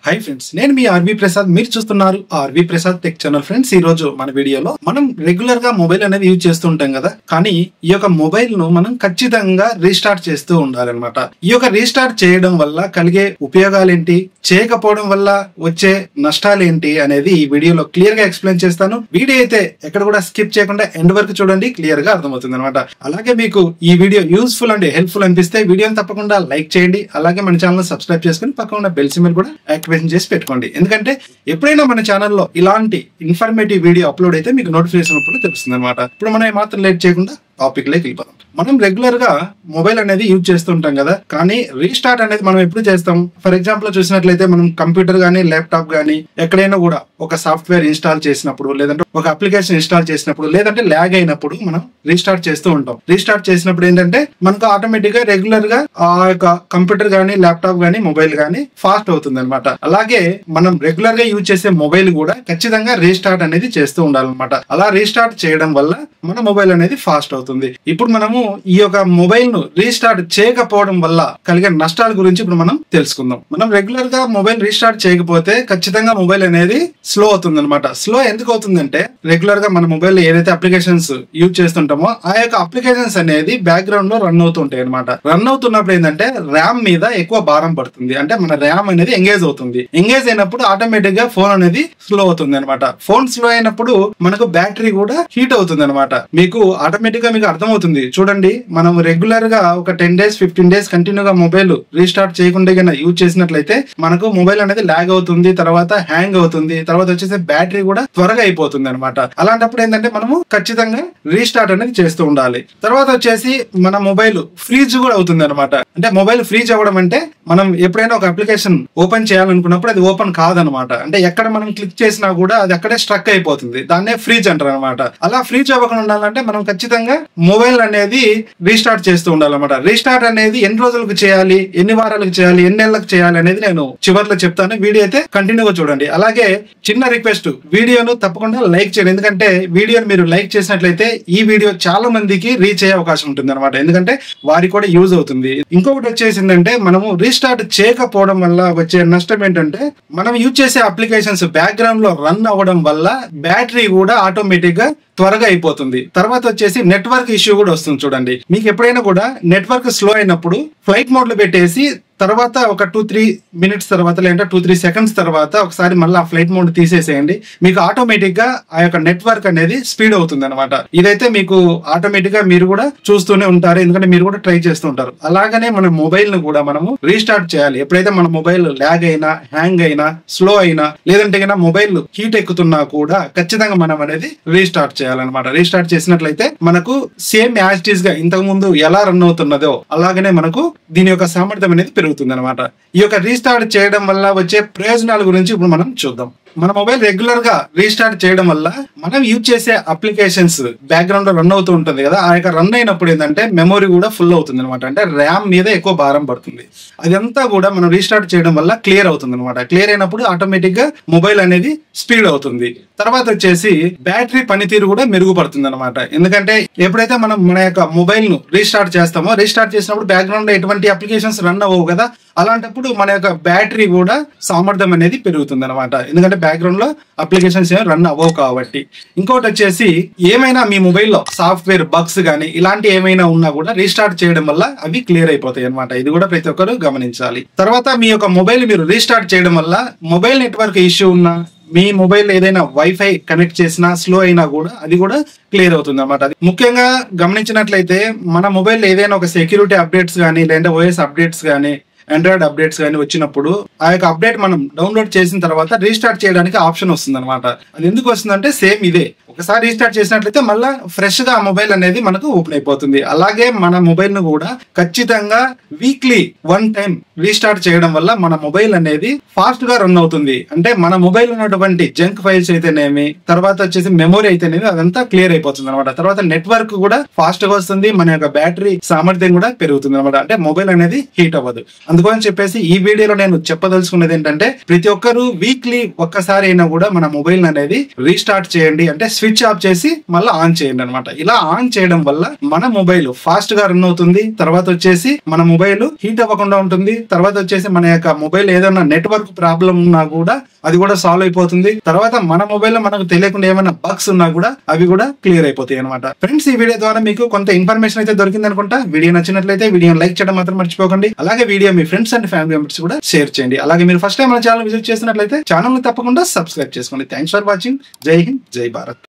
Hi friends, నేను మీ RV Prasad. మీరు చూస్తున్నారు RV Prasad tech channel. Friends, ఈ రోజు మన వీడియోలో మనం రెగ్యులర్ గా మొబైల్ అనేది యూజ్ చేస్తూ ఉంటాం కదా, కానీ ఈ యొక్క మొబైల్ ను మనం ఖచ్చితంగా రీస్టార్ట్ చేస్తూ ఉండాలన్నమాట. ఈ యొక్క రీస్టార్ట్ చేయడం వల్ల కలిగే ఉపయోగాలు ఏంటి, చేయకపోవడం వల్ల వచ్చే నష్టాలు ఏంటి అనేది ఈ వీడియోలో క్లియర్ గా ఎక్స్ప్లెయిన్ చేస్తాను. వీడియో అయితే ఎక్కడ కూడా స్కిప్ చేయకుండా ఎండ్ వరకు చూడండి, క్లియర్ గా అర్థమవుతుంది అనమాట. అలాగే మీకు ఈ వీడియో యూస్ఫుల్ అండ్ హెల్ప్ఫుల్ అనిపిస్తే వీడియోని తప్పకుండా లైక్ చేయండి. అలాగే మన ఛానల్ సబ్స్క్రైబ్ చేసుకుని పక్కన ఉన్న బెల్ సింబల్ కూడా యాక్టివేషన్ చేసి పెట్టుకోండి. ఎందుకంటే ఎప్పుడైనా మన ఛానల్లో ఇలాంటి ఇన్ఫర్మేటివ్ వీడియో అప్లోడ్ అయితే మీకు నోటిఫికేషన్ అప్పుడు తెలుస్తుంది అనమాట. ఇప్పుడు మనం ఏమాత్రం లేట్ చేయకుండా టాపిక్ లోకి వెళ్ళిపోదాం. మనం రెగ్యులర్ గా మొబైల్ అనేది యూజ్ చేస్తుంటాం కదా, కానీ రీస్టార్ట్ అనేది మనం ఎప్పుడు చేస్తాం? ఫర్ ఎగ్జాంపుల్ చూసినట్లయితే మనం కంప్యూటర్ గానీ ల్యాప్టాప్ గానీ ఎక్కడైనా కూడా ఒక సాఫ్ట్వేర్ ఇన్స్టాల్ చేసినప్పుడు, లేదంటే ఒక అప్లికేషన్ ఇన్స్టాల్ చేసినప్పుడు, లేదంటే ల్యాగ్ అయినప్పుడు మనం రీస్టార్ట్ చేస్తూ ఉంటాం. రీస్టార్ట్ చేసినప్పుడు ఏంటంటే మనకు ఆటోమేటిక్ గా రెగ్యులర్ గా ఆ యొక్క కంప్యూటర్ గానీ ల్యాప్టాప్ గానీ మొబైల్ గానీ ఫాస్ట్ అవుతుంది అనమాట. అలాగే మనం రెగ్యులర్ గా యూజ్ చేసే మొబైల్ కూడా ఖచ్చితంగా రీస్టార్ట్ అనేది చేస్తూ ఉండాలన్నమాట. అలా రీస్టార్ట్ చేయడం వల్ల మన మొబైల్ అనేది ఫాస్ట్ అవుతుంది. ఇప్పుడు మనము ఈ యొక్క మొబైల్ ను రీస్టార్ట్ చేయకపోవడం వల్ల కలిగే నష్టాల గురించి ఇప్పుడు మనం తెలుసుకుందాం. మనం రెగ్యులర్ గా మొబైల్ రీస్టార్ట్ చేయకపోతే ఖచ్చితంగా మొబైల్ అనేది స్లో అవుతుంది అనమాట. స్లో ఎందుకు అవుతుందంటే, రెగ్యులర్ గా మన మొబైల్ ఏదైతే అప్లికేషన్స్ యూజ్ చేస్తుంటామో ఆ యొక్క అప్లికేషన్స్ అనేది బ్యాక్గ్రౌండ్ లో రన్ అవుతుంటాయి అనమాట. రన్ అవుతున్నప్పుడు ఏంటంటే ర్యామ్ మీద ఎక్కువ భారం పడుతుంది. అంటే మన ర్యామ్ అనేది ఎంగేజ్ అవుతుంది. ఎంగేజ్ అయినప్పుడు ఆటోమేటిక్ గా ఫోన్ అనేది స్లో అవుతుంది అనమాట. ఫోన్ స్లో అయినప్పుడు మనకు బ్యాటరీ కూడా హీట్ అవుతుంది అనమాట. మీకు ఆటోమేటిక్ గా మీకు అర్థమవుతుంది. చూడండి, మనం రెగ్యులర్ గా ఒక 10 days 15 days కంటిన్యూగా మొబైల్ రీస్టార్ట్ చేయకుండా యూజ్ చేసినట్లయితే మనకు మొబైల్ అనేది ల్యాగ్ అవుతుంది, తర్వాత హ్యాంగ్ అవుతుంది, తర్వాత వచ్చేసి బ్యాటరీ కూడా త్వరగా అయిపోతుంది అనమాట. అలాంటప్పుడు ఏంటంటే మనము ఖచ్చితంగా రీస్టార్ట్ అనేది చేస్తూ ఉండాలి. తర్వాత వచ్చేసి మన మొబైల్ ఫ్రీజ్ కూడా అవుతుంది అనమాట. అంటే మొబైల్ ఫ్రీజ్ అవ్వడం అంటే మనం ఎప్పుడైనా ఒక అప్లికేషన్ ఓపెన్ చేయాలనుకున్నప్పుడు అది ఓపెన్ కాదనమాట. అంటే ఎక్కడ మనం క్లిక్ చేసినా కూడా అది అక్కడే స్ట్రక్ అయిపోతుంది. దాన్నే ఫ్రీజ్ అంటారు అనమాట. అలా ఫ్రీజ్ అవ్వకుండా ఉండాలంటే మనం ఖచ్చితంగా మొబైల్ అనేది రీస్టార్ట్ చేస్తూ ఉండాలన్నమాట. రీస్టార్ట్ అనేది ఎన్ని రోజులకు చేయాలి, ఎన్ని వారాలకు చేయాలి, ఎన్ని నెలలకు చేయాలి అనేది నేను చివర్లో చెప్తాను. వీడియో అయితే కంటిన్యూగా చూడండి. అలాగే చిన్న రిక్వెస్ట్, వీడియోను తప్పకుండా లైక్ చేయండి. ఎందుకంటే వీడియోని మీరు లైక్ చేసినట్లయితే ఈ వీడియో చాలా మందికి రీచ్ అయ్యే అవకాశం ఉంటుంది అనమాట. ఎందుకంటే వారికి కూడా యూజ్ అవుతుంది. ఇంకొకటి వచ్చేసిందంటే, మనము రీస్టార్ట్ చేయకపోవడం వల్ల వచ్చే నష్టం ఏంటంటే, మనం యూజ్ చేసే అప్లికేషన్స్ బ్యాక్గ్రౌండ్ లో రన్ అవ్వడం వల్ల బ్యాటరీ కూడా ఆటోమేటిక్ గా త్వరగా అయిపోతుంది. తర్వాత వచ్చేసి నెట్వర్క్ ఇష్యూ కూడా వస్తుంది. చూడండి, మీకు ఎప్పుడైనా కూడా నెట్వర్క్ స్లో అయినప్పుడు ఫ్లైట్ మోడ్ లో పెట్టేసి తర్వాత ఒక 2-3 minutes తర్వాత, లేదంటే 2-3 seconds తర్వాత ఒకసారి మళ్ళీ ఆ ఫ్లైట్ మోడ్ తీసేసేయండి. మీకు ఆటోమేటిక్ గా ఆ యొక్క నెట్వర్క్ అనేది స్పీడ్ అవుతుంది అనమాట. ఇదైతే మీకు ఆటోమేటిక్ గా మీరు కూడా చూస్తూనే ఉంటారు, ఎందుకంటే మీరు కూడా ట్రై చేస్తూ ఉంటారు. అలాగనే మన మొబైల్ ను కూడా మనము రీస్టార్ట్ చేయాలి. ఎప్పుడైతే మన మొబైల్ ల్యాగ్ అయినా, హ్యాంగ్ అయినా, స్లో అయినా, లేదంటే మొబైల్ హీట్ ఎక్కుతున్నా కూడా ఖచ్చితంగా మనం అనేది రీస్టార్ట్ చేయాలన్నమాట. రీస్టార్ట్ చేసినట్లయితే మనకు సేమ్ యాజ్ ఇట్ ఈస్ గా ఇంతకు ముందు ఎలా రన్ అవుతున్నదో అలాగనే మనకు దీని యొక్క సామర్థ్యం అనేది పెరుగుతుంది అనమాట. ఈ యొక్క రీస్టార్ట్ చేయడం వల్ల వచ్చే ప్రయోజనాల గురించి ఇప్పుడు మనం చూద్దాం. మన మొబైల్ రెగ్యులర్ గా రీస్టార్ట్ చేయడం వల్ల మనం యూజ్ చేసే అప్లికేషన్స్ బ్యాక్గ్రౌండ్ లో రన్ అవుతూ ఉంటుంది కదా, ఆ యొక్క రన్ అయినప్పుడు ఏంటంటే మెమొరీ కూడా ఫుల్ అవుతుంది అనమాట. అంటే ర్యామ్ మీద ఎక్కువ భారం పడుతుంది. అదంతా కూడా మనం రీస్టార్ట్ చేయడం వల్ల క్లియర్ అవుతుంది అనమాట. క్లియర్ అయినప్పుడు ఆటోమేటిక్ గా మొబైల్ అనేది స్పీడ్ అవుతుంది. తర్వాత వచ్చేసి బ్యాటరీ పనితీరు కూడా మెరుగుపడుతుంది అనమాట. ఎందుకంటే ఎప్పుడైతే మనం మన యొక్క మొబైల్ ను రీస్టార్ట్ చేస్తామో, రీస్టార్ట్ చేసినప్పుడు బ్యాక్గ్రౌండ్ లో ఎటువంటి అప్లికేషన్స్ రన్ అవ్వవు కదా, అలాంటప్పుడు మన యొక్క బ్యాటరీ కూడా సామర్థ్యం అనేది పెరుగుతుంది అనమాట. ఎందుకంటే బ్యాక్గ్రౌండ్ లో అప్లికేషన్స్ రన్ అవ్వవు కాబట్టి. ఇంకోటి వచ్చేసి, ఏమైనా మీ మొబైల్లో సాఫ్ట్వేర్ బగ్స్ కానీ ఇలాంటి ఏమైనా ఉన్నా కూడా రీస్టార్ట్ చేయడం వల్ల అవి క్లియర్ అయిపోతాయి అనమాట. ఇది కూడా ప్రతి ఒక్కరు గమనించాలి. తర్వాత మీ యొక్క మొబైల్ మీరు రీస్టార్ట్ చేయడం వల్ల మొబైల్ నెట్వర్క్ ఇష్యూ ఉన్నా, మీ మొబైల్ ఏదైనా వైఫై కనెక్ట్ చేసినా స్లో అయినా కూడా అది కూడా క్లియర్ అవుతుంది అనమాట. ముఖ్యంగా గమనించినట్లయితే మన మొబైల్ ఏదైనా ఒక సెక్యూరిటీ అప్డేట్స్ కానీ, లేదంటే ఓఎస్ అప్డేట్స్ కానీ, ఆండ్రాయిడ్ అప్డేట్స్ కానీ వచ్చినప్పుడు ఆ యొక్క అప్డేట్ మనం డౌన్లోడ్ చేసిన తర్వాత రీస్టార్ట్ చేయడానికి ఆప్షన్ వస్తుంది అనమాట. అది ఎందుకు వస్తుందంటే, సేమ్ ఇదే, ఒకసారి రీస్టార్ట్ చేసినట్లయితే మళ్ళీ ఫ్రెష్ గా ఆ మొబైల్ అనేది మనకు ఓపెన్ అయిపోతుంది. అలాగే మన మొబైల్ ను కూడా ఖచ్చితంగా వీక్లీ 1 time రీస్టార్ట్ చేయడం వల్ల మన మొబైల్ అనేది ఫాస్ట్ గా రన్ అవుతుంది. అంటే మన మొబైల్ ఉన్నటువంటి జంక్ ఫైల్స్ అయితేనేమి, తర్వాత వచ్చేసి మెమొరీ అయితేనేమి, అదంతా క్లియర్ అయిపోతుంది అనమాట. తర్వాత నెట్వర్క్ కూడా ఫాస్ట్ గా వస్తుంది. మన యొక్క బ్యాటరీ సామర్థ్యం కూడా పెరుగుతుంది అనమాట. అంటే మొబైల్ అనేది హీట్ అవ్వదు. అందుకని చెప్పేసి ఈ వీడియోలో నేను చెప్పదలుచుకున్నది ఏంటంటే ప్రతి ఒక్కరు వీక్లీ ఒక్కసారి అయినా కూడా మన మొబైల్ అనేది రీస్టార్ట్ చేయండి, అంటే స్విచ్ ఆఫ్ చేసి మళ్ళీ ఆన్ చేయండి అనమాట. ఇలా ఆన్ చేయడం వల్ల మన మొబైల్ ఫాస్ట్ గా రన్ అవుతుంది, తర్వాత వచ్చేసి మన మొబైల్ హీట్ అవ్వకుండా ఉంటుంది, తర్వాత వచ్చేసి మన యొక్క మొబైల్ ఏదైనా నెట్వర్క్ ప్రాబ్లం ఉన్నా కూడా అది కూడా సాల్వ్ అయిపోతుంది, తర్వాత మన మొబైల్ లో మనకు తెలియకుండా ఏమైనా బగ్స్ ఉన్నా కూడా అవి కూడా క్లియర్ అయిపోతాయి అనమాట. ఫ్రెండ్స్, ఈ వీడియో ద్వారా మీకు కొంత ఇన్ఫర్మేషన్ అయితే దొరికింది అనుకుంటా. వీడియో నచ్చినట్లయితే వీడియోని లైక్ చేయడం మాత్రం మర్చిపోకండి. అలాగే video me friends and family members కూడా షేర్ చేయండి. అలాగే మీరు ఫస్ట్ టైం మన ఛానల్ విజిట్ చేసినట్లయితే ఛానల్ ని తప్పకుండా సబ్స్క్రైబ్ చేసుకోండి. Thanks for watching. జై హింద్, జై భారత్.